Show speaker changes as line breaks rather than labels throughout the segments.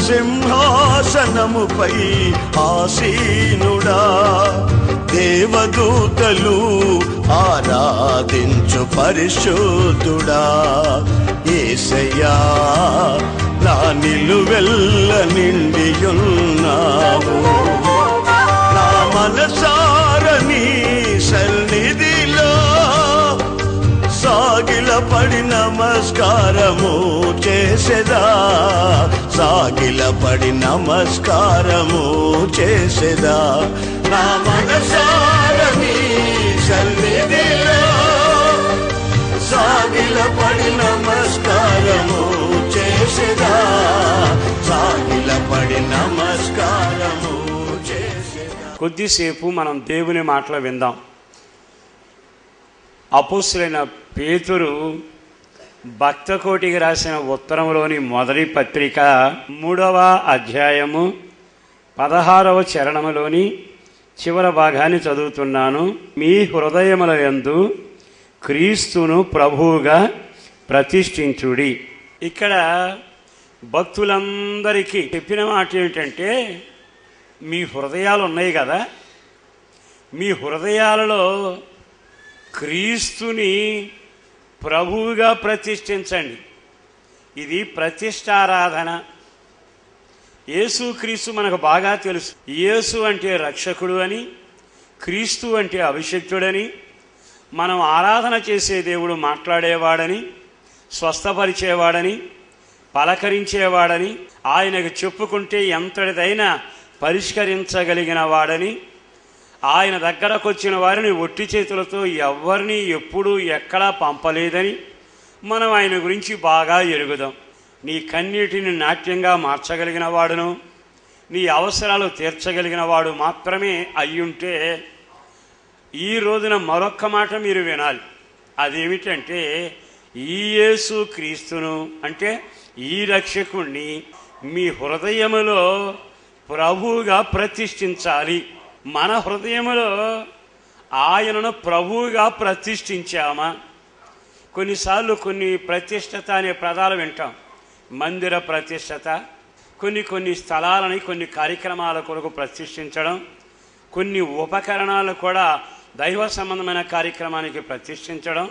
సింహాసనముపై ఆసీనుడా, దేవదూతలు ఆరాధించు పరిశుద్ధుడా. యేసయ్యా నా నిలువెల్ల నిండియున్నావు, నా మనసార నీ సన్నిధిలో సాగిలపడి నమస్కారము చేసెదా, సాగిలపడి నమస్కారము చేసెదా. నా మనసార నీ సన్నిధిలో సాగిలపడి నమస్కారము చేసెదా, సాగిలపడి నమస్కారము చేసెదా.
కొద్దిసేపు మనం దేవుని మాటలు విందాం. అపోస్తులైన పేతురు భక్తకోటికి రాసిన ఉత్తరంలోని మొదటి పత్రిక 3వ అధ్యాయము 16వ చరణములోని చివరి భాగాన్ని చదువుతున్నాను. మీ హృదయముల యందు క్రీస్తును ప్రభువుగా ప్రతిష్ఠించుడి. ఇక్కడ భక్తులందరికీ చెప్పిన మాట ఏమిటంటే, మీ హృదయాలు ఉన్నాయి కదా, మీ హృదయాలలో క్రీస్తుని ప్రభువుగా ప్రతిష్ఠించండి. ఇది ప్రతిష్టారాధన. యేసు క్రీస్తు మనకు బాగా తెలుసు. యేసు అంటే రక్షకుడు అని, క్రీస్తు అంటే అభిషిక్తుడని, మనం ఆరాధన చేసే దేవుడు మాట్లాడేవాడని, స్వస్థపరిచేవాడని, పలకరించేవాడని, ఆయనకు చెప్పుకుంటే ఎంతటిదైనా పరిష్కరించగలిగిన వాడని, ఆయన దగ్గరకు వచ్చిన వారిని ఒట్టి చేతులతో ఎవరిని ఎప్పుడు ఎక్కడా పంపలేదని మనం ఆయన గురించి బాగా ఎరుగుదాం. నీ కన్నీటిని నాట్యంగా మార్చగలిగిన వాడును, నీ అవసరాలు తీర్చగలిగిన వాడు మాత్రమే అయ్యుంటే, ఈ రోజున మరొక్క మాట మీరు వినాలి. అదేమిటంటే, ఈ యేసు క్రీస్తును అంటే ఈ రక్షకుణ్ణి మీ హృదయములో ప్రభువుగా ప్రతిష్ఠించాలి. మన హృదయములో ఆయనను ప్రభువుగా ప్రతిష్ఠించామా? కొన్నిసార్లు కొన్ని ప్రతిష్టత అనే పదాలు వింటాం. మందిర ప్రతిష్టత, కొన్ని స్థలాలని కొన్ని కార్యక్రమాల కొరకు ప్రతిష్ఠించడం, కొన్ని ఉపకరణాలు కూడా దైవ సంబంధమైన కార్యక్రమానికి ప్రతిష్ఠించడం,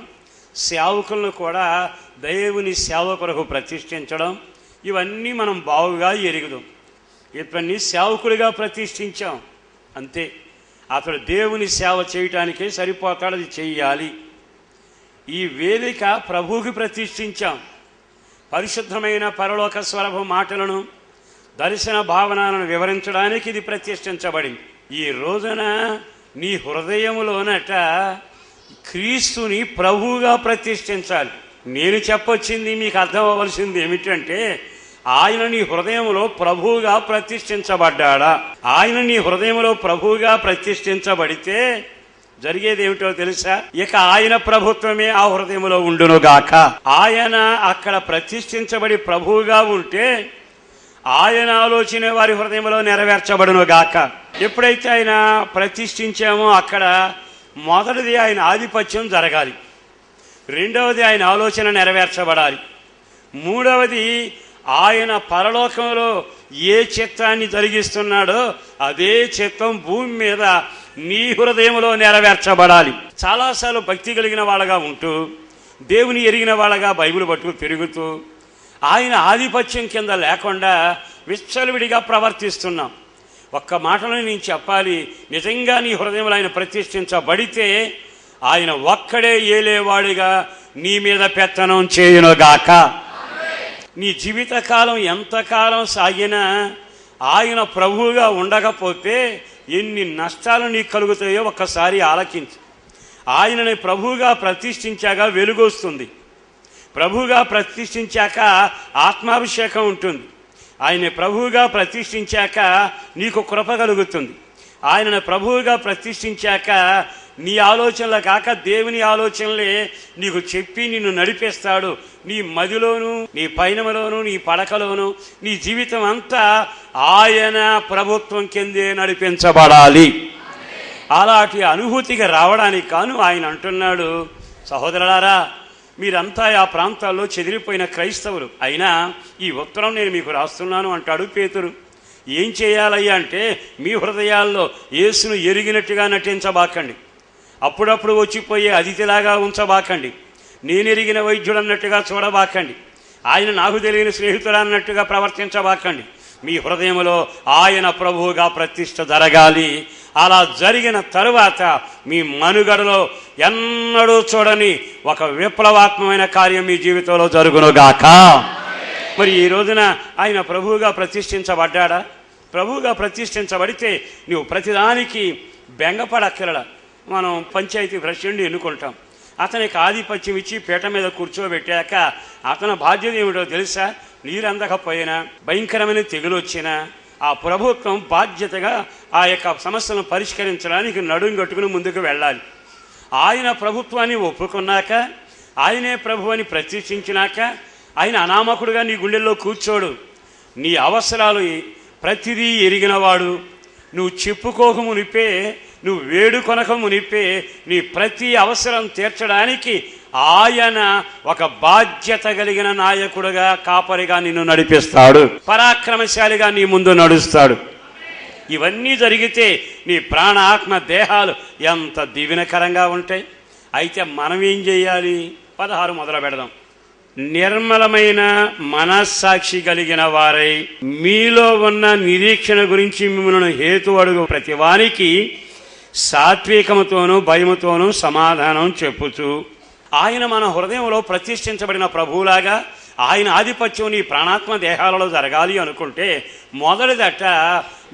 సేవకులను కూడా దేవుని సేవ కొరకు ప్రతిష్ఠించడం, ఇవన్నీ మనం బాగుగా ఎరుగుదాం. ఇవన్నీ సేవకుడిగా ప్రతిష్ఠించాం అంతే. అతడు దేవుని సేవ చేయటానికే సరిపోతాడు, అది చెయ్యాలి. ఈ వేదిక ప్రభువుకి ప్రతిష్ఠించాం. పరిశుద్ధమైన పరలోక స్వరభ మాటలను, దర్శన భావనలను వివరించడానికి ఇది ప్రతిష్ఠించబడింది. ఈ రోజున నీ హృదయములోనట క్రీస్తుని ప్రభువుగా ప్రతిష్ఠించాలి. నేను చెప్పొచ్చింది మీకు అర్థం అవ్వాల్సింది ఏమిటంటే, ఆయన నీ హృదయంలో ప్రభువుగా ప్రతిష్ఠించబడ్డాడా? ఆయన నీ హృదయంలో ప్రభువుగా ప్రతిష్ఠించబడితే జరిగేది ఏమిటో తెలుసా? ఇక ఆయన ప్రభుత్వమే ఆ హృదయంలో ఉండునుగాక. ఆయన అక్కడ ప్రతిష్ఠించబడి ప్రభువుగా ఉంటే ఆయన ఆలోచన వారి హృదయంలో నెరవేర్చబడునుగాక. ఎప్పుడైతే ఆయన ప్రతిష్ఠించామో అక్కడ మొదటిది ఆయన ఆధిపత్యం జరగాలి, రెండవది ఆయన ఆలోచన నెరవేర్చబడాలి, మూడవది ఆయన పరలోకంలో ఏ చిత్తాన్ని జరిగిస్తున్నాడో అదే చిత్తం భూమి మీద నీ హృదయంలో నెరవేర్చబడాలి. చాలాసార్లు భక్తి కలిగిన వాళ్ళగా ఉంటూ, దేవుని ఎరిగిన వాళ్ళగా బైబిల్ పట్టుకు తిరుగుతూ, ఆయన ఆధిపత్యం కింద లేకుండా విచ్చలవిడిగా ప్రవర్తిస్తున్నాం. ఒక్క మాటలో నేను చెప్పాలి, నిజంగా నీ హృదయంలో ఆయన ప్రతిష్ఠించబడితే ఆయన ఒక్కడే ఏలేవాడిగా నీ మీద పెత్తనం చేయునుగాక. నీ జీవితకాలం ఎంతకాలం సాగినా ఆయన ప్రభువుగా ఉండకపోతే ఎన్ని నష్టాలు నీకు కలుగుతాయో ఒక్కసారి ఆలకించు. ఆయనని ప్రభువుగా ప్రతిష్ఠించాక వెలుగు వస్తుంది, ప్రభువుగా ప్రతిష్ఠించాక ఆత్మాభిషేకం ఉంటుంది, ఆయన ప్రభువుగా ప్రతిష్ఠించాక నీకు కృప కలుగుతుంది, ఆయనను ప్రభువుగా ప్రతిష్ఠించాక నీ ఆలోచనలు కాక దేవుని ఆలోచనలే నీకు చెప్పి నిన్ను నడిపిస్తాడు. నీ మదిలోను, నీ పయనములోను, నీ పడకలోను, నీ జీవితం అంతా ఆయన ప్రభుత్వం కిందే నడిపించబడాలి. అలాంటి అనుభూతికి రావడానికి కాను ఆయన అంటున్నాడు, సహోదరులారా మీరంతా ఆ ప్రాంతాల్లో చెదిరిపోయిన క్రైస్తవులు, అయినా ఈ ఉత్తరం నేను మీకు రాస్తున్నాను అంటాడు పేతురు. ఏం చేయాలయ్యా అంటే, మీ హృదయాల్లో యేసును ఎరిగినట్టుగా నటించబాకండి, అప్పుడప్పుడు వచ్చిపోయే అతిథిలాగా ఉంచబాకండి, నేను ఎరిగిన వైద్యుడు అన్నట్టుగా చూడబాకండి, ఆయన నాకు తెలియని స్నేహితుడు అన్నట్టుగా ప్రవర్తించబాకండి. మీ హృదయంలో ఆయన ప్రభువుగా ప్రతిష్ఠ జరగాలి. అలా జరిగిన తరువాత మీ మనుగడలో ఎన్నడూ చూడని ఒక విప్లవాత్మకమైన కార్యం మీ జీవితంలో జరుగునుగాక. మరి ఈ రోజున ఆయన ప్రభువుగా ప్రతిష్ఠించబడ్డా? ప్రభువుగా ప్రతిష్ఠించబడితే నువ్వు ప్రతిదానికి బెంగపడక్కరల. మనం పంచాయతీ ప్రెసిడెంట్ ఎన్నుకుంటాం, అతనికి ఆధిపత్యం ఇచ్చి పీట మీద కూర్చోబెట్టాక అతని బాధ్యత ఏమిటో తెలుసా? నీరు అందకపోయినా, భయంకరమైన తెగులు వచ్చినా ఆ ప్రభుత్వం బాధ్యతగా ఆ యొక్క సమస్యలను పరిష్కరించడానికి నడుం కట్టుకుని ముందుకు వెళ్ళాలి. ఆయన ప్రభుత్వాన్ని ఒప్పుకున్నాక, ఆయనే ప్రభు అని ప్రతిష్ఠించినాక ఆయన అనామకుడుగా నీ గుండెల్లో కూర్చోడు. నీ అవసరాలు ప్రతిదీ ఎరిగినవాడు. నువ్వు చెప్పుకోక మునిపే, నువ్వు వేడుకొనక మునిపే నీ ప్రతి అవసరం తీర్చడానికి ఆయన ఒక బాధ్యత కలిగిన నాయకుడుగా, కాపరిగా నిన్ను నడిపిస్తాడు. పరాక్రమశాలిగా నీ ముందు నడుస్తాడు. ఇవన్నీ జరిగితే నీ ప్రాణ, ఆత్మ, దేహాలు ఎంత దీవెనకరంగా ఉంటాయి. అయితే మనం ఏం చేయాలి? 16 మొదలు పెడదాం. నిర్మలమైన మనస్సాక్షి కలిగిన వారై మీలో ఉన్న నిరీక్షణ గురించి మిమ్మల్ని హేతు అడుగు ప్రతివానికి సాత్వికముతోనూ భయముతోనూ సమాధానం చెప్పుచు. ఆయన మన హృదయంలో ప్రతిష్ఠించబడిన ప్రభువులాగా ఆయన ఆధిపత్యం నీ ప్రాణాత్మ దేహాలలో జరగాలి అనుకుంటే మొదటిదట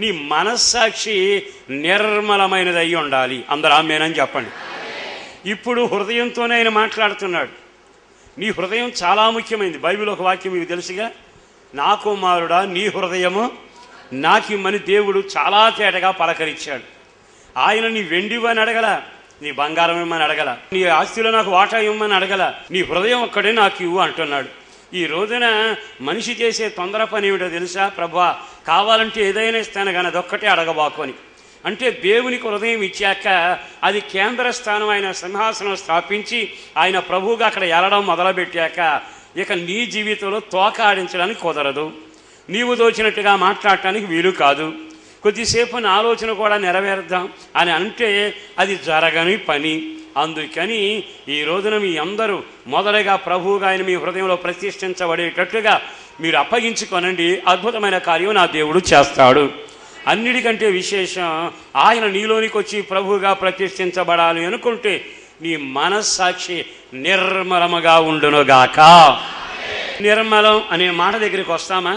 నీ మనస్సాక్షి నిర్మలమైనది అయి ఉండాలి. అందరూ ఆమేనని చెప్పండి. ఇప్పుడు హృదయంతోనే ఆయన మాట్లాడుతున్నాడు. నీ హృదయం చాలా ముఖ్యమైనది. బైబిల్ ఒక వాక్యం మీకు తెలుసుగా, నా కుమారుడా నీ హృదయము నాకిమ్మని దేవుడు చాలా తేటగా పలకరించాడు. ఆయన నీ వెండి ఇవ్వని అడగల, నీ బంగారం ఇవ్వమని అడగల, నీ ఆస్తిలో నాకు వాటా ఇవ్వమని అడగల, నీ హృదయం ఒక్కడే నాకు ఇవ్వు అంటున్నాడు. ఈ రోజున మనిషి చేసే తొందర పని ఏమిటో తెలుసా? ప్రభువా కావాలంటే ఏదైనా ఇస్తాను కానీ అదొక్కటే అడగబాకు అని. అంటే దేవునికి హృదయం ఇచ్చాక అది కేంద్ర స్థానం, ఆయన సింహాసనం స్థాపించి ఆయన ప్రభువుగా అక్కడ ఏలడం మొదలుపెట్టాక ఇక నీ జీవితంలో తోక ఆడించడానికి కుదరదు. నీవు దోచినట్టుగా మాట్లాడటానికి వీలు కాదు. కొద్దిసేపు నా ఆలోచన కూడా నెరవేర్దాం అని అంటే అది జరగని పని. అందుకని ఈ రోజున మీ అందరూ మొదటగా ప్రభువుగా ఆయన మీ హృదయంలో ప్రతిష్ఠించబడేటట్టుగా మీరు అప్పగించుకోనండి. అద్భుతమైన కార్యం నా దేవుడు చేస్తాడు. అన్నిటికంటే విశేషం, ఆయన నీలోనికి వచ్చి ప్రభువుగా ప్రతిష్ఠించబడాలి అనుకుంటే నీ మనస్సాక్షి నిర్మలముగా ఉండునుగాక. నిర్మలం అనే మాట దగ్గరికి వస్తామా?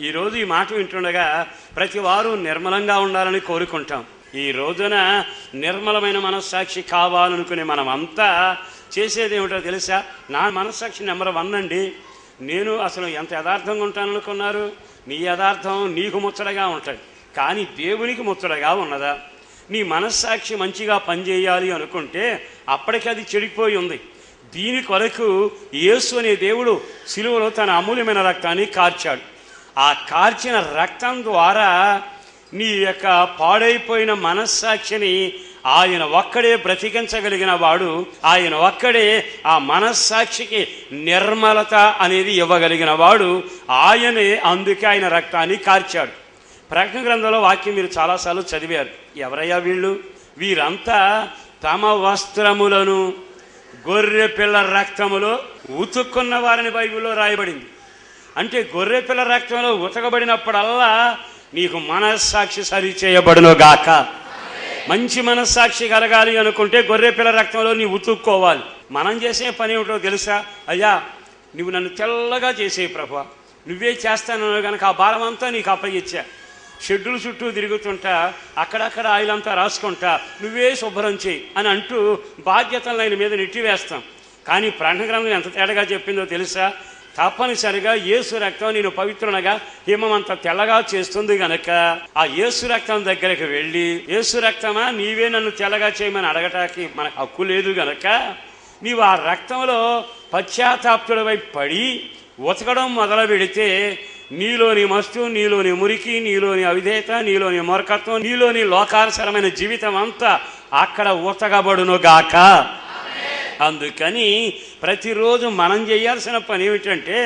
ఈరోజు ఈ మాట వింటుండగా ప్రతి వారు నిర్మలంగా ఉండాలని కోరుకుంటాం. ఈ రోజున నిర్మలమైన మనస్సాక్షి కావాలనుకునే మనం అంతా చేసేది ఏమిటో తెలుసా? నా మనస్సాక్షి నెంబర్ 1 అండి. నేను అసలు ఎంత యథార్థంగా ఉంటాననుకున్నారు? నీ యథార్థం నీకు ముచ్చటగా ఉంటుంది, కానీ దేవునికి ముచ్చటగా ఉన్నదా? నీ మనస్సాక్షి మంచిగా పనిచేయాలి అనుకుంటే అప్పటికి అది చెడిపోయి ఉంది. దీని కొరకు యేసు అనే దేవుడు సిలువలో తన అమూల్యమైన రక్తాన్ని కార్చాడు. ఆ కార్చిన రక్తం ద్వారా నీ యొక్క పాడైపోయిన మనస్సాక్షిని ఆయన ఒక్కడే బ్రతికించగలిగిన వాడు. ఆయన ఒక్కడే ఆ మనస్సాక్షికి నిర్మలత అనేది ఇవ్వగలిగిన వాడు. ఆయనే అందుకే ఆయన రక్తాన్ని కార్చాడు. ప్రకటన గ్రంథంలో వాక్యం మీరు చాలాసార్లు చదివారు. ఎవరయ్యా వీళ్ళు? వీరంతా తమ వస్త్రములను గొర్రె పిల్ల రక్తములో ఉతుక్కున్న వారిని బైబిల్లో రాయబడింది. అంటే గొర్రె పిల్ల రక్తంలో ఉతకబడినప్పుడల్లా నీకు మనస్సాక్షి సరిచేయబడును గాక. మంచి మనస్సాక్షి కలగాలి అనుకుంటే గొర్రె పిల్ల రక్తంలో నీ ఉతుక్కోవాలి. మనం చేసే పని ఏమిటో తెలుసా? అయ్యా నువ్వు నన్ను తెల్లగా చేసే ప్రభువా, నువ్వే చేస్తాను కనుక ఆ భారం అంతా నీకు అప్పగించా. షెడ్యూల్ చుట్టూ తిరుగుతుంటా, అక్కడక్కడ ఆయిలంతా రాసుకుంటా, నువ్వే శుభ్రం చేయి అని అంటూ బాధ్యతలను ఆయన మీద నెట్టివేస్తాం. కానీ ప్రకటన గ్రంథం ఎంత తేడాగా చెప్పిందో తెలుసా? తప్పనిసరిగా యేసు రక్తం నేను పవిత్రునగా హిమమంత తెల్లగా చేస్తుంది గనక ఆ యేసు రక్తం దగ్గరికి వెళ్ళి, యేసు రక్తమా నీవే నన్ను తెల్లగా చేయమని అడగటానికి మనకు హక్కు లేదు గనక నీవు ఆ రక్తంలో పశ్చాత్తాపుడవై పడి ఉతకడం మొదలు పెడితే నీలోని మస్తు, నీలోని మురికి, నీలోని అవిధేయత, నీలోని మూర్ఖత్వం, నీలోని లోకానుసరమైన జీవితం అంతా అక్కడ ఉతకబడును గాక. అందుకని ప్రతిరోజు మనం చేయాల్సిన పని ఏమిటంటే,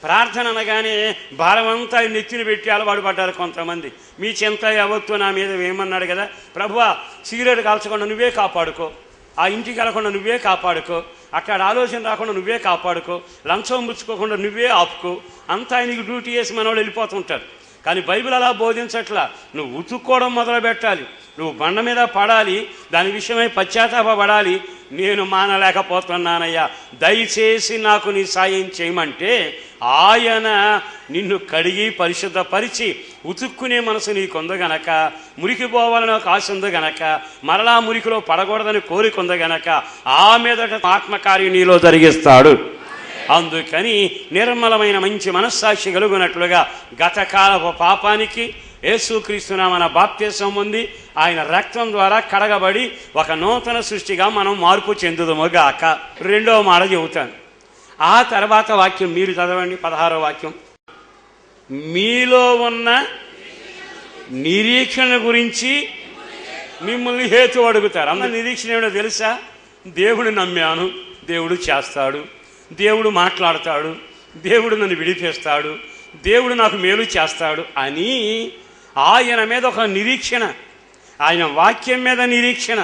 ప్రార్థన అనగానే భారమంతా నెత్తిన పెట్టి అలవాటు పడ్డారు కొంతమంది. మీ చింత యావత్తు నా మీద ఏమన్నాడు కదా, ప్రభువా సిగరెట్ కాల్చకుండా నువ్వే కాపాడుకో, ఆ ఇంటికి వెళ్ళకుండా నువ్వే కాపాడుకో, అక్కడ ఆలోచన రాకుండా నువ్వే కాపాడుకో, లంచం ముచ్చుకోకుండా నువ్వే ఆపుకో, అంతా ఆయనకి డ్యూటీ చేసి మనవాళ్ళు వెళ్ళిపోతుంటారు. కానీ బైబిల్ అలా బోధించట్లా. నువ్వు ఉతుక్కోవడం మొదలు పెట్టాలి, నువ్వు బండ మీద పడాలి, దాని విషయమై పశ్చాత్తాపడాలి. నేను మానలేకపోతున్నానయ్యా, దయచేసి నాకు నీ సాయం చేయమంటే ఆయన నిన్ను కడిగి పరిశుద్ధపరిచి ఉతుక్కునే మనసు నీకుంది గనక, మురికి పోవాలని ఒక ఆశ ఉంది గనక, మరలా మురికిలో పడకూడదని కోరిక ఉంది గనక ఆ మీదట ఆత్మకార్యం నీలో జరిగిస్తాడు. అందుకని నిర్మలమైన మంచి మనస్సాక్షి కలుగునట్లుగా గతకాలపు పాపానికి యేసుక్రీస్తునామన బాప్తిసం పొంది ఆయన రక్తం ద్వారా కడగబడి ఒక నూతన సృష్టిగా మనం మార్పు చెందుదుముగాక. రెండవ మాట చెబుతాను, ఆ తర్వాత వాక్యం మీరు చదవండి. 16వ వాక్యం, మీలో ఉన్న నిరీక్షణ గురించి మిమ్మల్ని హేతు అడుగుతారు. అన్న నిరీక్షణ ఏమిటో తెలుసా? దేవుడు నమ్మాను, దేవుడు చేస్తాడు, దేవుడు మాట్లాడతాడు, దేవుడు నన్ను విడిపిస్తాడు, దేవుడు నాకు మేలు చేస్తాడు అని ఆయన మీద ఒక నిరీక్షణ, ఆయన వాక్యం మీద నిరీక్షణ,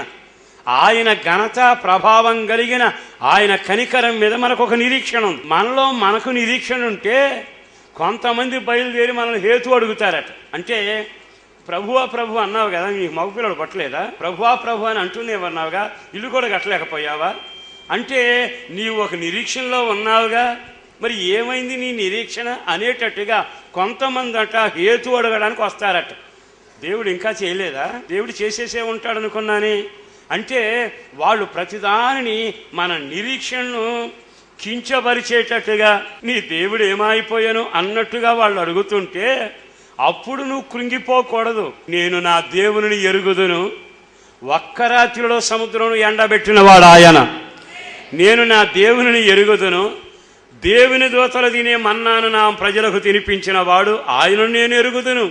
ఆయన ఘనత ప్రభావం కలిగిన ఆయన కనికరం మీద మనకు ఒక నిరీక్షణ ఉంది. మనలో మనకు నిరీక్షణ ఉంటే కొంతమంది బయలుదేరి మనల్ని హేతు అడుగుతారట. అంటే ప్రభువా ప్రభు అన్నావు కదా, నీకు మగపిల్లడు పట్టలేదా? ప్రభువా ప్రభు అని అంటూనేవన్నావుగా, ఇల్లు కూడా కట్టలేకపోయావా? అంటే నీవు ఒక నిరీక్షణలో ఉన్నావుగా, మరి ఏమైంది నీ నిరీక్షణ అనేటట్టుగా కొంతమంది అట హేతు అడగడానికి వస్తారట. దేవుడు ఇంకా చేయలేదా? దేవుడు చేసేసే ఉంటాడు అనుకున్నానే. అంటే వాళ్ళు ప్రతిదానిని మన నిరీక్షణను కించపరిచేటట్టుగా, నీ దేవుడు ఏమైపోయాను అన్నట్టుగా వాళ్ళు అడుగుతుంటే అప్పుడు నువ్వు కృంగిపోకూడదు. నేను నా దేవుని ఎరుగుదును, ఒక్క రాత్రిలో సముద్రం ఎండబెట్టినవాడు ఆయన. నేను నా దేవుని ఎరుగుదును, దేవుని దూతలు తినే మన్నాను నా ప్రజలకు తినిపించిన వాడు ఆయన నేను ఎరుగుదును.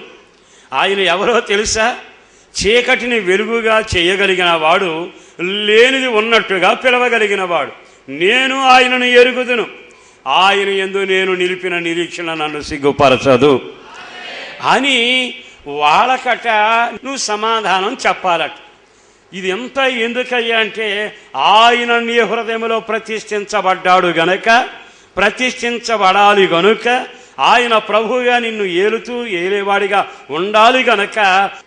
ఆయన ఎవరో తెలుసా? చీకటిని వెలుగుగా చేయగలిగిన వాడు, లేనిది ఉన్నట్టుగా పిలవగలిగిన వాడు. నేను ఆయనను ఎరుగుదును, ఆయన యందు నేను నిలిపిన నిరీక్షణ నన్ను సిగ్గుపరచదు అని వాళ్ళకట నువ్వు సమాధానం చెప్పాలట. ఇది ఎంత ఎందుకయ్యా అంటే, ఆయన నీ హృదయంలో ప్రతిష్ఠించబడ్డాడు గనుక, ప్రతిష్ఠించబడాలి గనుక, ఆయన ప్రభువుగా నిన్ను ఏలుతూ ఏలేవాడిగా ఉండాలి గనక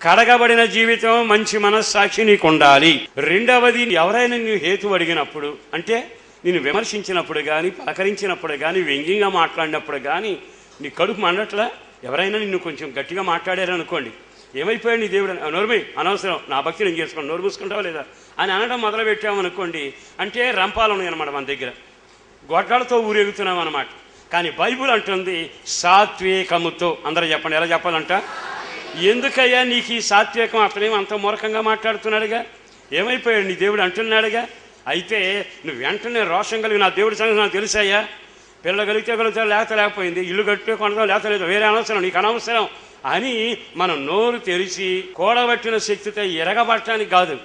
కడగబడిన జీవితం, మంచి మనస్సాక్షి నీకు ఉండాలి. రెండవది, ఎవరైనా నిన్ను హేతు అడిగినప్పుడు, అంటే నిన్ను విమర్శించినప్పుడు కానీ, పలకరించినప్పుడు కానీ, వ్యంగ్యంగా మాట్లాడినప్పుడు కానీ నీ కడుపు మండట్లా? ఎవరైనా నిన్ను కొంచెం గట్టిగా మాట్లాడారనుకోండి, ఏమైపోయాడు నీ దేవుడు, నోరుమై అనవసరం, నా భక్తి నేను చేసుకోండి, నోరు మూసుకుంటావా లేదా అని అనడం మొదలు పెట్టామనుకోండి, అంటే రంపాలు ఉన్నాయి అన్నమాట మన దగ్గర, గొడ్డలతో ఊరేగుతున్నాం అన్నమాట. కానీ బైబుల్ అంటుంది సాత్వికముతో. అందరూ చెప్పండి, ఎలా చెప్పాలంట? ఎందుకయ్యా నీకు ఈ సాత్వికం? అతనేమో అంత మూర్ఖంగా మాట్లాడుతున్నాడుగా, ఏమైపోయాడు నీ దేవుడు అంటున్నాడుగా. అయితే నువ్వు వెంటనే రోషం కలిగి, నా దేవుడి సంగతి నాకు తెలుసాయ్యా, పిల్లలు కలిగితే కలుగుతా, లేకపోయింది, ఇల్లు కట్టే కొనడం లేదు, వేరే అనవసరం, నీకు అనవసరం అని మనం నోరు తెరిచి కూడబట్టిన శక్తితో ఎరగబట్టడానికి కాదు,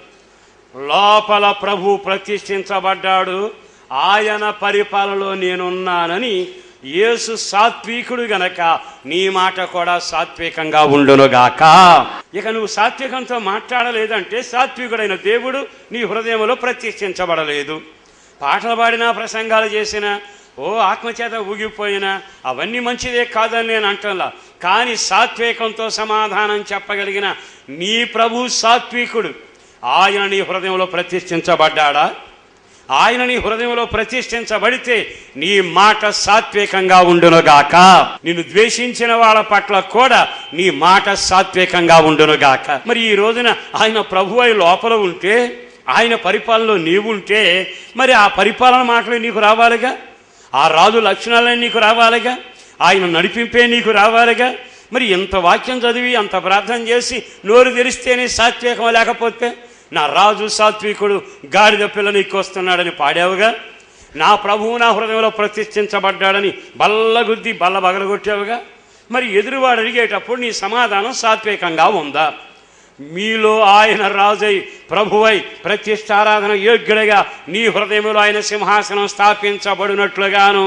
లోపల ప్రభు ప్రతిష్ఠించబడ్డాడు, ఆయన పరిపాలనలో నేనున్నానని. యేసు సాత్వికుడు గనక నీ మాట కూడా సాత్వికంగా ఉండునుగాక. ఇక నువ్వు సాత్వికంతో మాట్లాడలేదంటే సాత్వికుడైన దేవుడు నీ హృదయంలో ప్రతిష్ఠించబడలేదు. పాటలు పాడినా, ప్రసంగాలు చేసినా, ఆత్మచేత ఊగిపోయినా అవన్నీ మంచిదే కాదని నేను అంటలా. కానీ సాత్వికంతో సమాధానం చెప్పగలిగిన నీ ప్రభు సాత్వికుడు. ఆయన నీ హృదయంలో ప్రతిష్ఠించబడ్డాడా? ఆయన నీ హృదయంలో ప్రతిష్ఠించబడితే నీ మాట సాత్వికంగా ఉండునుగాక. నిన్ను ద్వేషించిన వాళ్ళ పట్ల కూడా నీ మాట సాత్వికంగా ఉండునుగాక. మరి ఈ రోజున ఆయన ప్రభు అయి లోపల ఉంటే, ఆయన పరిపాలనలో నీవుంటే, మరి ఆ పరిపాలన మాటలు నీకు రావాలిగా, ఆ రాజు లక్షణాలన్నీ నీకు రావాలిగా, ఆయన నడిపింపే నీకు రావాలిగా. మరి ఎంత వాక్యం చదివి, అంత ప్రార్థన చేసి నోరు తెరిస్తేనే సాత్వికం, లేకపోతే నా రాజు సాత్వికుడు గాడిద పిల్ల నీకు వస్తున్నాడని పాడావుగా, నా ప్రభువు నా హృదయంలో ప్రతిష్ఠించబడ్డాడని బల్లగుద్ది బల్ల బగలగొట్టావుగా. మరి ఎదురువాడు అడిగేటప్పుడు నీ సమాధానం సాత్వికంగా ఉందా? మీలో ఆయన రాజై ప్రభువై ప్రతిష్టారాధన యోగ్యుడిగా నీ హృదయంలో ఆయన సింహాసనం స్థాపించబడినట్లుగాను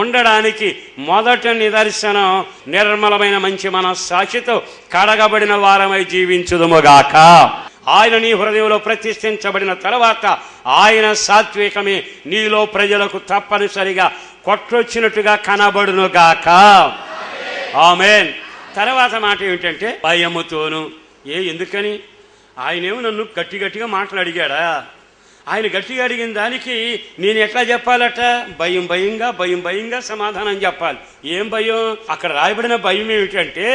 ఉండడానికి మొదటి నిదర్శనం నిర్మలమైన మంచి మనస్సాక్షితో కడగబడిన వారమై జీవించుదుముగాక. ఆయన నీ హృదయంలో ప్రతిష్ఠించబడిన తర్వాత ఆయన సాత్వికమే నీలో ప్రజలకు తప్పనిసరిగా కొట్టొచ్చినట్టుగా కనబడునుగాక. ఆమేన్. తర్వాత మాట ఏమిటంటే భయముతోను. ఎందుకని? ఆయనేమో నన్ను గట్టిగా మాటలు అడిగాడా? ఆయన గట్టిగా అడిగిన దానికి నేను ఎట్లా చెప్పాలట? భయంగా సమాధానం చెప్పాలి. ఏం భయం? అక్కడ రాయబడిన భయం ఏమిటంటే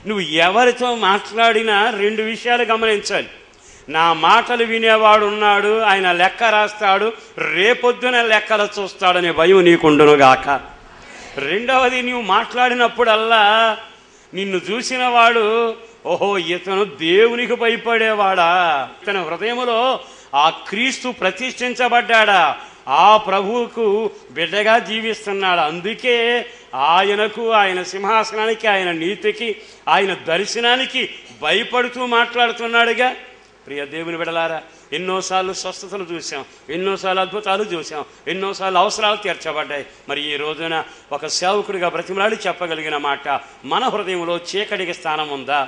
నువ్వు ఎవరితో మాట్లాడినా 2 విషయాలు గమనించాలి. నా మాటలు వినేవాడు ఉన్నాడు, ఆయన లెక్క రాస్తాడు, రేపొద్దున లెక్కలు చూస్తాడనే భయం నీకుండునుగాక. రెండవది, నువ్వు మాట్లాడినప్పుడల్లా నిన్ను చూసిన వాడు ఓహో ఇతను దేవునికి భయపడేవాడా, ఇతని హృదయంలో ఆ క్రీస్తు ప్రతిష్ఠించబడ్డాడా, ఆ ప్రభువుకు బిడ్డగా జీవిస్తున్నాడు, అందుకే ఆయనకు, ఆయన సింహాసనానికి, ఆయన నీతికి, ఆయన దర్శనానికి భయపడుతూ మాట్లాడుతున్నాడుగా. ప్రియ దేవుని బిడ్డలారా, ఎన్నోసార్లు స్వస్థతలు చూసాం, ఎన్నోసార్లు అద్భుతాలు చూసాం, ఎన్నోసార్లు అవసరాలు తీర్చబడ్డాయి. మరి ఈ రోజున ఒక సేవకుడిగా బ్రతిమలాడి చెప్పగలిగిన మాట, మన హృదయంలో చీకటికి స్థానం ఉందా?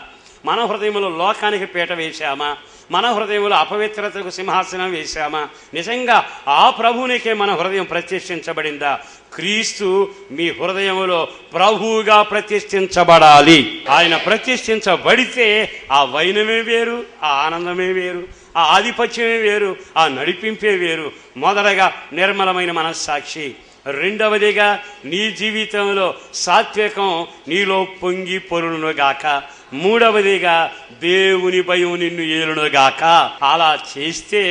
మన హృదయంలో లోకానికి పీట వేశామా? మన హృదయంలో అపవిత్రతకు సింహాసనం వేశామా? నిజంగా ఆ ప్రభువునికే మన హృదయం ప్రతిష్ఠించబడిందా? క్రీస్తు మీ హృదయంలో ప్రభువుగా ప్రతిష్ఠించబడాలి. ఆయన ప్రతిష్ఠించబడితే ఆ వైనమే వేరు, ఆ ఆనందమే వేరు, ఆ ఆధిపత్యమే వేరు, ఆ నడిపింపే వేరు. మొదటగా నిర్మలమైన మనస్సాక్షి, రెండవదిగా నీ జీవితంలో సాత్వికం నీలో పొంగి పొరులునుగాక, మూడవదిగా దేవుని భయం నిన్ను ఏలునుగాక. అలా చేస్తే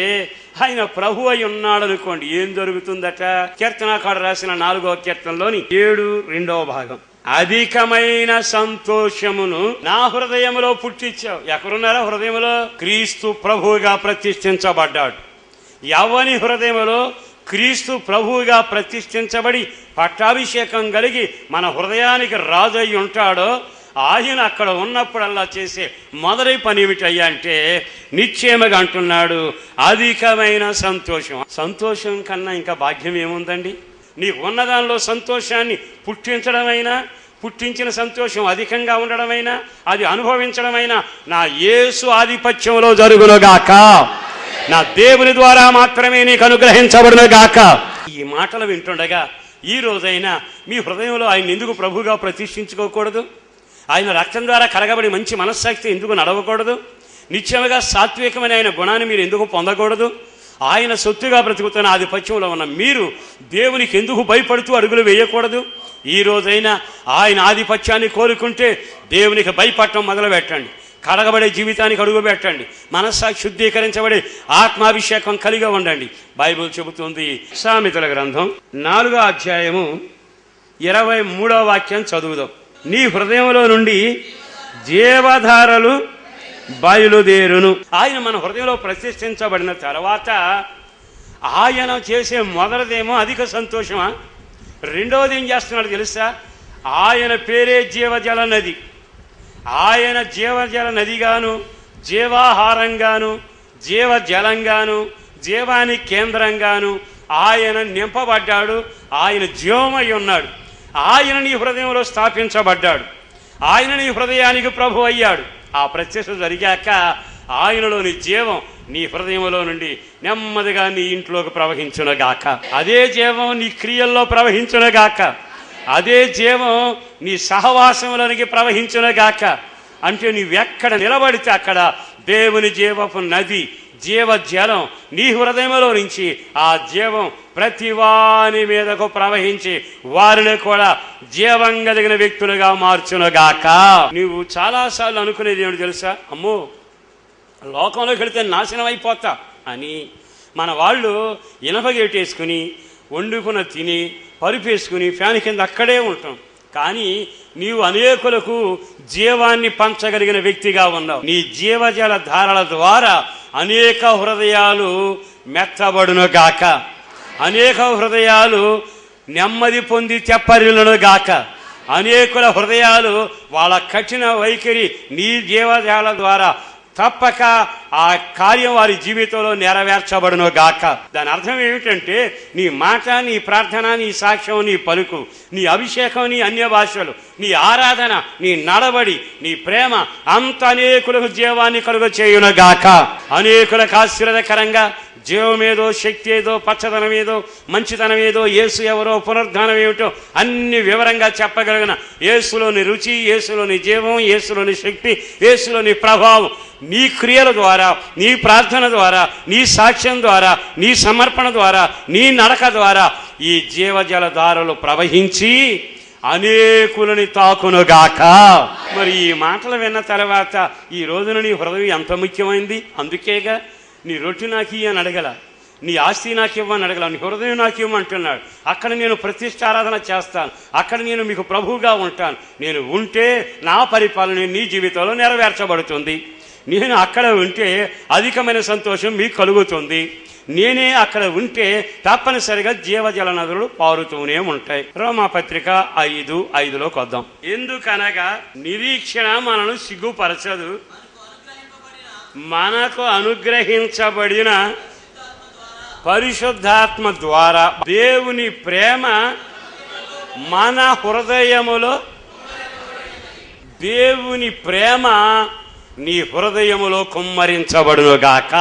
ఆయన ప్రభు అయి ఉన్నాడు అనుకోండి, ఏం జరుగుతుందట? కీర్తనాకారుడు రాసిన 4వ కీర్తనలోని 7:2 భాగం, అధికమైన సంతోషమును నా హృదయంలో పుట్టించావు. ఎక్కడున్నారా హృదయంలో? క్రీస్తు ప్రభువుగా ప్రతిష్ఠించబడ్డాడు. ఎవని హృదయంలో క్రీస్తు ప్రభువుగా ప్రతిష్ఠించబడి పట్టాభిషేకం కలిగి మన హృదయానికి రాజు అయి ఉంటాడో, ఆయన అక్కడ ఉన్నప్పుడల్లా చేసే మొదటి పని ఏమిటయ్యా అంటే నిశ్చయముగా అంటున్నాడు, అధికమైన సంతోషం. సంతోషం కన్నా ఇంకా భాగ్యం ఏముందండి? నీకు ఉన్నదానిలో సంతోషాన్ని పుట్టించిన సంతోషం అధికంగా ఉండడమైనా, అది అనుభవించడమైనా నా యేసు ఆధిపత్యంలో జరుగునుగాక, నా దేవుని ద్వారా మాత్రమే నీకు అనుగ్రహించబడునుగాక. ఈ మాటలు వింటుండగా ఈ రోజైనా మీ హృదయంలో ఆయన ఎందుకు ప్రభుగా ప్రతిష్ఠించుకోకూడదు? ఆయన రక్తం ద్వారా కరగబడి మంచి మనస్సాక్షి ఎందుకు నడవకూడదు? నిత్యముగా సాత్వికమైన ఆయన గుణాన్ని మీరు ఎందుకు పొందకూడదు? ఆయన సొత్తుగా బ్రతుకుతున్న ఆధిపత్యంలో ఉన్న మీరు దేవునికి ఎందుకు భయపడుతూ అడుగులు వేయకూడదు? ఈ రోజైనా ఆయన ఆధిపత్యాన్ని కోరుకుంటే దేవునికి భయపడటం మొదలు పెట్టండి. కడగబడే జీవితానికి అడుగు పెట్టండి. మనస్సాక్షి శుద్ధీకరించబడి ఆత్మాభిషేకం కలిగి ఉండండి. బైబిల్ చెబుతుంది, సామెతల గ్రంథం 4వ అధ్యాయము 23వ వాక్యం చదువుదాం. నీ హృదయంలో నుండి జీవధారలు బయలుదేరును. ఆయన మన హృదయంలో ప్రతిష్ఠించబడిన తర్వాత ఆయన చేసే మొదటిదేమో అధిక సంతోషమా? రెండవది ఏం చేస్తున్నాడు తెలుసా? ఆయన పేరే జీవజల నది. ఆయన జీవజల నదిగాను, జీవాహారంగాను, జీవజలంగాను, జీవానికి కేంద్రంగాను ఆయన నింపబడ్డాడు. ఆయన జీవమై ఉన్నాడు. ఆయన నీ హృదయంలో స్థాపించబడ్డాడు. ఆయన నీ హృదయానికి ప్రభు అయ్యాడు. ఆ ప్రత్యక్ష జరిగాక ఆయనలోని జీవం నీ హృదయంలో నుండి నెమ్మదిగా నీ ఇంట్లోకి ప్రవహించునుగాక. అదే జీవం నీ క్రియల్లో ప్రవహించునుగాక. అదే జీవం నీ సహవాసంలోనికి ప్రవహించునుగాక. అంటే నువ్వెక్కడ నిలబడితే అక్కడ దేవుని జీవపు నది, జీవజలం నీ హృదయంలో నుంచి ఆ జీవం ప్రతి వాని మీదకు ప్రవహించి వారిని కూడా జీవం కలిగిన వ్యక్తులుగా మార్చునుగాక. నువ్వు చాలాసార్లు అనుకునేది ఏమిటి తెలుసా? అమ్మో, లోకంలోకి వెళితే నాశనం అయిపోతా అని మన వాళ్ళు ఇనపగేటేసుకుని వండుకున్న తిని పరుపేసుకుని ఫ్యాన్ కింద అక్కడే ఉంటాం. కానీ నీవు అనేకులకు జీవాన్ని పంచగలిగిన వ్యక్తిగా ఉన్నావు. నీ జీవజల ధారల ద్వారా అనేక హృదయాలు మెత్తబడునుగాక, అనేక హృదయాలు నెమ్మది పొంది తెప్పరిల్లునుగాక, అనేకుల హృదయాలు వాళ్ళ కఠిన వైఖరి నీ జీవజాల ద్వారా తప్పక ఆ కార్యం వారి జీవితంలో నెరవేర్చబడును గాక. దాని అర్థం ఏమిటంటే నీ మాట, నీ ప్రార్థన, నీ సాక్ష్యం, నీ పలుకు, నీ అభిషేకం, నీ అన్య భాషలు, నీ ఆరాధన, నీ నడవడి, నీ ప్రేమ అంత అనేకులకు జీవాన్ని కలుగ చేయును గాక. అనేకులకు ఆశీర్వాదకరంగా జీవం ఏదో, శక్తి ఏదో, పచ్చదనం ఏదో, మంచితనం ఏదో, యేసు ఎవరో, పునరుద్ధానం ఏమిటో అన్ని వివరంగా చెప్పగలిగిన యేసులోని రుచి, యేసులోని జీవం, యేసులోని శక్తి, యేసులోని ప్రభావం నీ క్రియల ద్వారా, నీ ప్రార్థన ద్వారా, నీ సాక్ష్యం ద్వారా, నీ సమర్పణ ద్వారా, నీ నడక ద్వారా ఈ జీవజల దారులు ప్రవహించి అనేకులని తాకునుగాక. మరి ఈ మాటలు విన్న తర్వాత ఈ రోజున నీ హృదయం ఎంత ముఖ్యమైంది. అందుకేగా నీ రొట్టె నాకు అని అడగల, నీ ఆస్తి నాకు ఇవ్వని అడగల, నీ హృదయం నాకు ఇవ్వమంటున్నాడు. అక్కడ నేను ప్రతిష్టారాధన చేస్తాను, అక్కడ నేను మీకు ప్రభువుగా ఉంటాను. నేను ఉంటే నా పరిపాలన నీ జీవితంలో నెరవేర్చబడుతుంది. నేను అక్కడ ఉంటే అధికమైన సంతోషం మీకు కలుగుతుంది. నేనే అక్కడ ఉంటే తప్పనిసరిగా జీవజల నదులు పారుతూనే ఉంటాయి. రోమాపత్రిక 5:5లోకి వద్దాం. ఎందుకనగా నిరీక్షణ మనను సిగ్గుపరచదు, మనకు అనుగ్రహించబడిన పరిశుద్ధాత్మ ద్వారా దేవుని ప్రేమ మన హృదయములో, దేవుని ప్రేమ నీ హృదయములో కుమ్మరించబడునుగాక.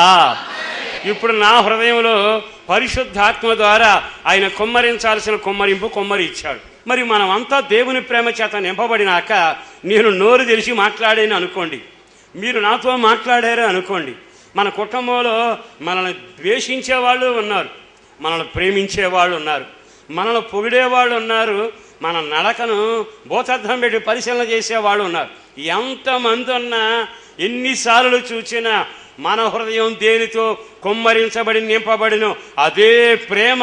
ఇప్పుడు నా హృదయంలో పరిశుద్ధాత్మ ద్వారా ఆయన కుమ్మరించాల్సిన కుమ్మరింపు కుమ్మరించాడు. మరి మనమంతా దేవుని ప్రేమ చేత నింపబడినాక నేను నోరు తెరిచి మాట్లాడాను అనుకోండి, మీరు నాతో మాట్లాడారు అనుకోండి, మన కుటుంబంలో మనల్ని ద్వేషించే వాళ్ళు ఉన్నారు, మనల్ని ప్రేమించే వాళ్ళు ఉన్నారు, మనల్ని పొగిడేవాళ్ళు ఉన్నారు, మన నడకను భూతద్దం పెట్టి పరిశీలన చేసేవాళ్ళు ఉన్నారు. ఎంతమంది ఉన్నా, ఎన్నిసార్లు చూసినా మన హృదయం దేనితో కుమ్మరించబడి నింపబడినో అదే ప్రేమ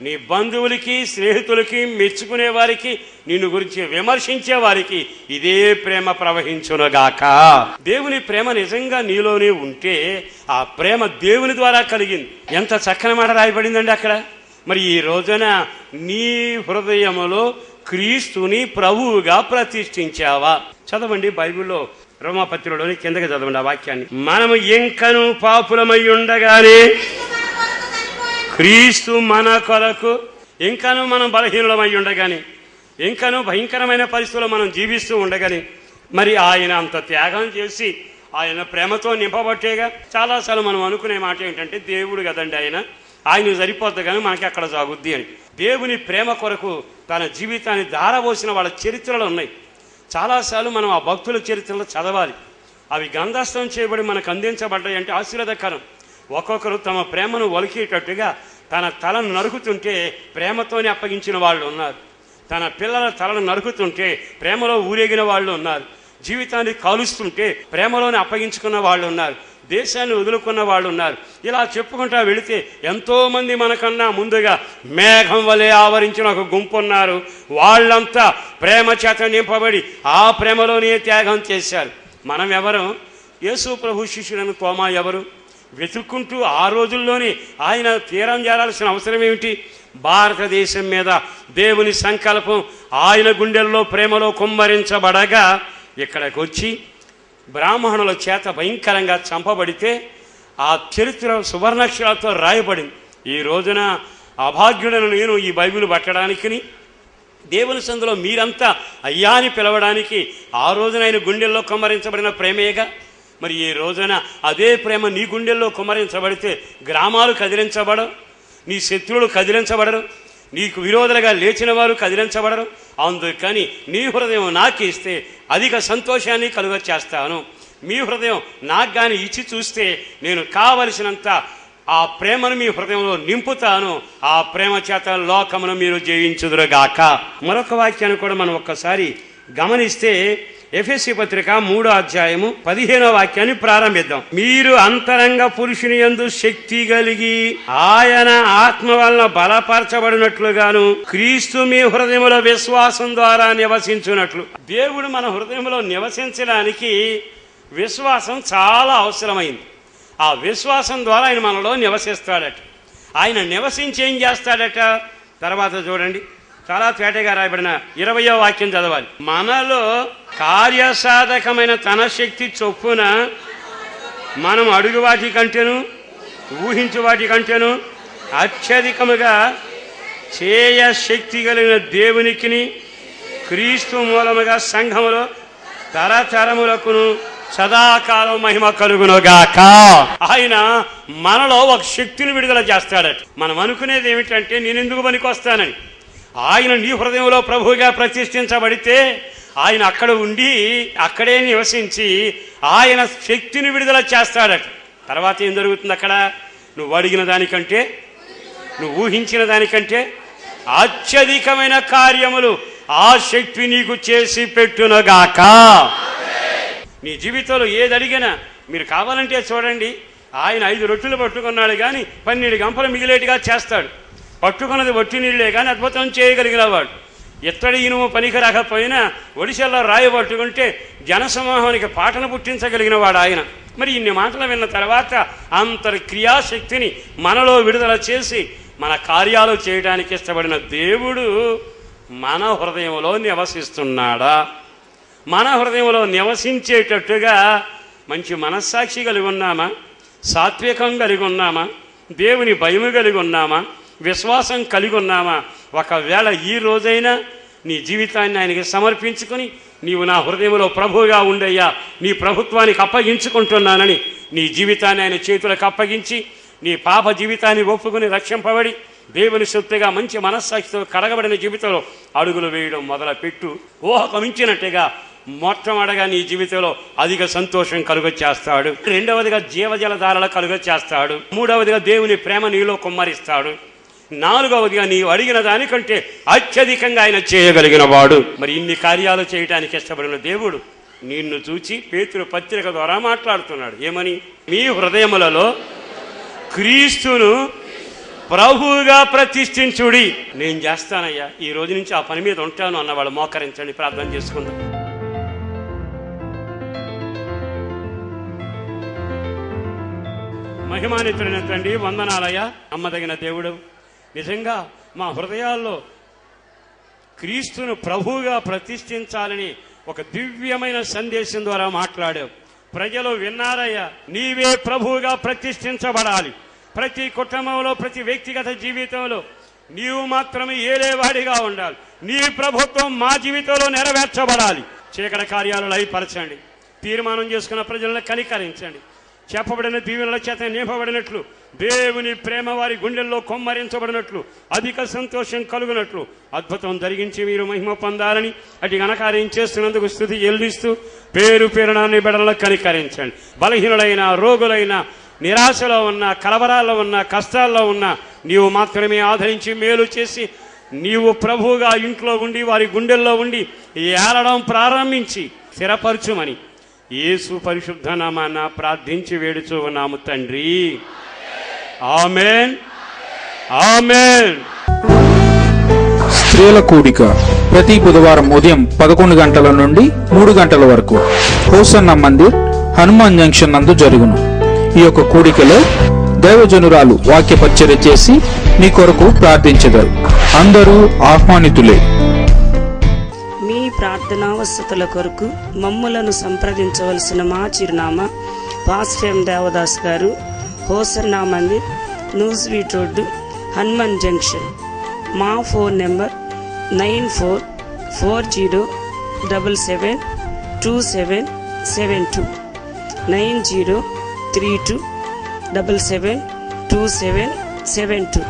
నీ బంధువులకి, స్నేహితులకి, మెచ్చుకునే వారికి, నిన్ను గురించి విమర్శించే వారికి ఇదే ప్రేమ ప్రవహించునుగాక. దేవుని ప్రేమ నిజంగా నీలోనే ఉంటే ఆ ప్రేమ దేవుని ద్వారా కలిగింది. ఎంత చక్కని మాట రాయబడిందండి అక్కడ. మరి ఈ రోజున నీ హృదయములో క్రీస్తుని ప్రభువుగా ప్రతిష్ఠించావా? చదవండి బైబిల్లో రోమాపత్రికలోని కిందకి చదవండి ఆ వాక్యాన్ని. మనము ఇంకను పాపులమై ఉండగానే క్రీస్తు మన కొరకు, ఇంకను మనం బలహీనులమై ఉండగానే, ఇంకను భయంకరమైన పరిస్థితుల్లో మనం జీవిస్తూ ఉండగానే మరి ఆయన అంత త్యాగం చేసి ఆయన ప్రేమతో నింపబట్టేగా. చాలాసార్లు మనం అనుకునే మాట ఏంటంటే దేవుడు కదండి ఆయన సరిపోద్ది కానీ మనకి అక్కడ సాగుద్ది అని. దేవుని ప్రేమ కొరకు తన జీవితాన్ని ధారపోసిన వాళ్ళ చరిత్రలు ఉన్నాయి. చాలాసార్లు మనం ఆ భక్తుల చరిత్రలు చదవాలి. అవి గ్రంథస్థం చేయబడి మనకు అందించబడ్డాయి అంటే ఆశీర్వాదకరం. ఒక్కొక్కరు తమ ప్రేమను ఒలికేటట్టుగా తన తలను నరుకుతుంటే ప్రేమతోనే అప్పగించిన వాళ్ళు ఉన్నారు, తన పిల్లల తలను నరుకుతుంటే ప్రేమలో ఊరేగిన వాళ్ళు ఉన్నారు, జీవితాన్ని కాలుస్తుంటే ప్రేమలోనే అప్పగించుకున్న వాళ్ళు ఉన్నారు, దేశాన్ని వదులుకున్న వాళ్ళు ఉన్నారు. ఇలా చెప్పుకుంటా వెళితే ఎంతోమంది మనకన్నా ముందుగా మేఘం వలె ఆవరించిన ఒక గుంపు ఉన్నారు. వాళ్ళంతా ప్రేమ చేత నింపబడి ఆ ప్రేమలోనే త్యాగం చేశారు. మనం ఎవరు? యేసు ప్రభు శిష్యులను తోమా ఎవరు? వెతుక్కుంటూ ఆ రోజుల్లోనే ఆయన తీరం చేరాల్సిన అవసరం ఏమిటి? భారతదేశం మీద దేవుని సంకల్పం ఆయన గుండెల్లో ప్రేమలో కుమ్మరించబడగా ఇక్కడికి వచ్చి బ్రాహ్మణుల చేత భయంకరంగా చంపబడితే ఆ చరిత్ర సువర్ణాక్షరాలతో రాయబడింది. ఈ రోజున అభాగ్యుడను నేను ఈ బైబిల్ పట్టడానికి, దేవుని సందులో మీరంతా అయ్యా అని పిలవడానికి ఆ రోజున ఆయన గుండెల్లో కుమ్మరించబడిన ప్రేమేగా. మరి ఈ రోజున అదే ప్రేమ నీ గుండెల్లో కుమ్మరించబడితే గ్రామాలు కదిలించబడవు, నీ శత్రువులు కదిలించబడరు, నీకు విరోధులుగా లేచిన వారు కదిలించబడరు. అందుకని నీ హృదయం నాకు ఇస్తే అధిక సంతోషాన్ని కలుగచేస్తాను. మీ హృదయం నాకు కానీ ఇచ్చి చూస్తే నేను కావలసినంత ఆ ప్రేమను మీ హృదయంలో నింపుతాను. ఆ ప్రేమ చేత లోకమును మీరు జయించుదురుగాక. మరొక వాక్యాన్ని కూడా మనం ఒక్కసారి గమనిస్తే ఎఫెసీ పత్రిక 3వ అధ్యాయము 15వ వాక్యాన్ని ప్రారంభిద్దాం. మీరు అంతరంగ పురుషుని యందు శక్తి కలిగి ఆయన ఆత్మ వలన బలపరచబడినట్లుగాను క్రీస్తు మీ హృదయములో విశ్వాసం ద్వారా నివసించున్నట్లు. దేవుడు మన హృదయంలో నివసించడానికి విశ్వాసం చాలా అవసరమైంది. ఆ విశ్వాసం ద్వారా ఆయన మనలో నివసిస్తాడట. ఆయన నివసించి ఏం చేస్తాడట? తర్వాత చూడండి చాలా తేటగా రాయబడిన 20వ వాక్యం చదవాలి. మనలో కార్యసాధకమైన తన శక్తి చొప్పున మనం అడుగు వాటి కంటేను ఊహించు వాటి కంటేను అత్యధికముగా చేయ శక్తి కలిగిన దేవునికి క్రీస్తు మూలముగా సంఘములో తరతరములకును సదాకాలం మహిమ కలుగునుగాక. ఆయన మనలో ఒక శక్తిని విడుదల చేస్తాడట. మనం అనుకునేది ఏమిటంటే నేను ఎందుకు పనికొస్తానని. ఆయన నీ హృదయంలో ప్రభువుగా ప్రతిష్ఠించబడితే ఆయన అక్కడ ఉండి అక్కడే నివసించి ఆయన శక్తిని విడుదల చేస్తాడట. తర్వాత ఏం జరుగుతుంది అక్కడ? నువ్వు అడిగిన దానికంటే నువ్వు ఊహించిన దానికంటే అత్యధికమైన కార్యములు ఆ శక్తి నీకు చేసి పెట్టునుగాక. నీ జీవితంలో ఏది అడిగినా మీరు కావాలంటే చూడండి, ఆయన 5 రొట్టెలు పట్టుకున్నాడు కానీ 12 గంపలు మిగిలేట్టుగా చేస్తాడు. పట్టుకున్నది ఒట్టి నీళ్లే కానీ అద్భుతం చేయగలిగిన వాడు. ఎత్తడి ఇనుము పనికి రాకపోయినా ఒడిశల్లో రాయి పట్టుకుంటే జనసమూహానికి పాటను పుట్టించగలిగిన వాడు ఆయన. మరి ఇన్ని మాటలు విన్న తర్వాత అంతటి క్రియాశక్తిని మనలో విడుదల చేసి మన కార్యాలు చేయడానికి ఇష్టపడిన దేవుడు మన హృదయంలో నివసిస్తున్నాడా? మన హృదయంలో నివసించేటట్టుగా మంచి మనస్సాక్షి కలిగి ఉన్నామా? సాత్వికం కలిగి ఉన్నామా? దేవుని భయము కలిగి ఉన్నామా? విశ్వాసం కలిగి ఉన్నామా? ఒకవేళ ఈ రోజైనా నీ జీవితాన్ని ఆయనకి సమర్పించుకొని నీవు నా హృదయంలో ప్రభువుగా ఉండయ్యా, నీ ప్రభుత్వానికి అప్పగించుకుంటున్నానని నీ జీవితాన్ని ఆయన చేతులకు అప్పగించి నీ పాప జీవితాన్ని ఒప్పుకుని రక్షింపబడి దేవుని సొత్తుగా మంచి మనస్సాక్షితో కడగబడిన జీవితంలో అడుగులు వేయడం మొదలుపెట్టు. ఊహకు మించినట్టుగా మొట్టమొదటిగా నీ జీవితంలో అధిక సంతోషం కలుగచేస్తాడు. రెండవదిగా జీవజలధారలు కలుగచేస్తాడు. మూడవదిగా దేవుని ప్రేమ నీలో కుమ్మరిస్తాడు. నాలుగవదిగా నీవు అడిగిన దానికంటే అత్యధికంగా ఆయన చేయగలిగిన వాడు. మరి ఇన్ని కార్యాలు చేయడానికి ఇష్టపడిన దేవుడు నిన్ను చూచి పేతురు పత్రిక ద్వారా మాట్లాడుతున్నాడు. ఏమని? మీ హృదయములలో క్రీస్తును ప్రభువుగా ప్రతిష్ఠించుడి. నేను చేస్తానయ్యా, ఈ రోజు నుంచి ఆ పని మీద ఉంటాను అన్నవాళ్ళు మోకరించండి, ప్రార్థన చేసుకుందాం. మహిమానితుడైన తండ్రి, వందనాలయ్యా. నమ్మదగిన దేవుడు, నిజంగా మా హృదయాల్లో క్రీస్తును ప్రభువుగా ప్రతిష్ఠించాలని ఒక దివ్యమైన సందేశం ద్వారా మాట్లాడావు. ప్రజలు విన్నారయ్యా, నీవే ప్రభువుగా ప్రతిష్ఠించబడాలి. ప్రతి కుటుంబంలో, ప్రతి వ్యక్తిగత జీవితంలో నీవు మాత్రమే ఏలేవాడిగా ఉండాలి. నీ ప్రభుత్వం మా జీవితంలో నెరవేర్చబడాలి. చీకటి కార్యాలు లయపరచండి. తీర్మానం చేసుకున్న ప్రజలను కనికరించండి. చెప్పబడిన దీవెనల చేత నింపబడినట్లు దేవుని ప్రేమ వారి గుండెల్లో కొమ్మరించబడినట్లు అధిక సంతోషం కలుగునట్లు అద్భుతం జరిగించి మీరు మహిమ పొందాలని అటు ఘనకార్యం చేస్తున్నందుకు స్తుతి చెల్లిస్తూ పేరు పేరున నీ బిడ్డలను కనికరించండి. బలహీనులైన, రోగులైన, నిరాశలో ఉన్న, కలవరాల్లో ఉన్న, కష్టాల్లో ఉన్న నీవు మాత్రమే ఆదరించి మేలు చేసి నీవు ప్రభువుగా ఇంట్లో ఉండి వారి గుండెల్లో ఉండి ఏలడం ప్రారంభించి స్థిరపరచుమని యేసు పరిశుద్ధ నామాన ప్రార్థించి వేడుచూ ఉన్నాము తండ్రి. ఆమేన్, ఆమేన్.
స్త్రీల కూడిక ప్రతి బుధవారం ఉదయం 11 గంటల నుండి 3 గంటల వరకు హోసన్న మందిర్, హనుమాన్ జంక్షన్ నందు జరుగును. ఈ యొక్క కూడికలో దైవజనురాలు వాక్య పరిచర్య చేసి నీ కొరకు ప్రార్థించెదరు. అందరూ ఆహ్వానితులే.
మీ ప్రార్థనావసతుల కొరకు మమ్ములను సంప్రదించవలసిన మా చిరునామా పాస్టర్ ఎం దేవదాస్ గారు, Hosanna Mandir, new sweet road, Hanuman junction. మా ఫోన్ నెంబర్ 9447772772 9032772772.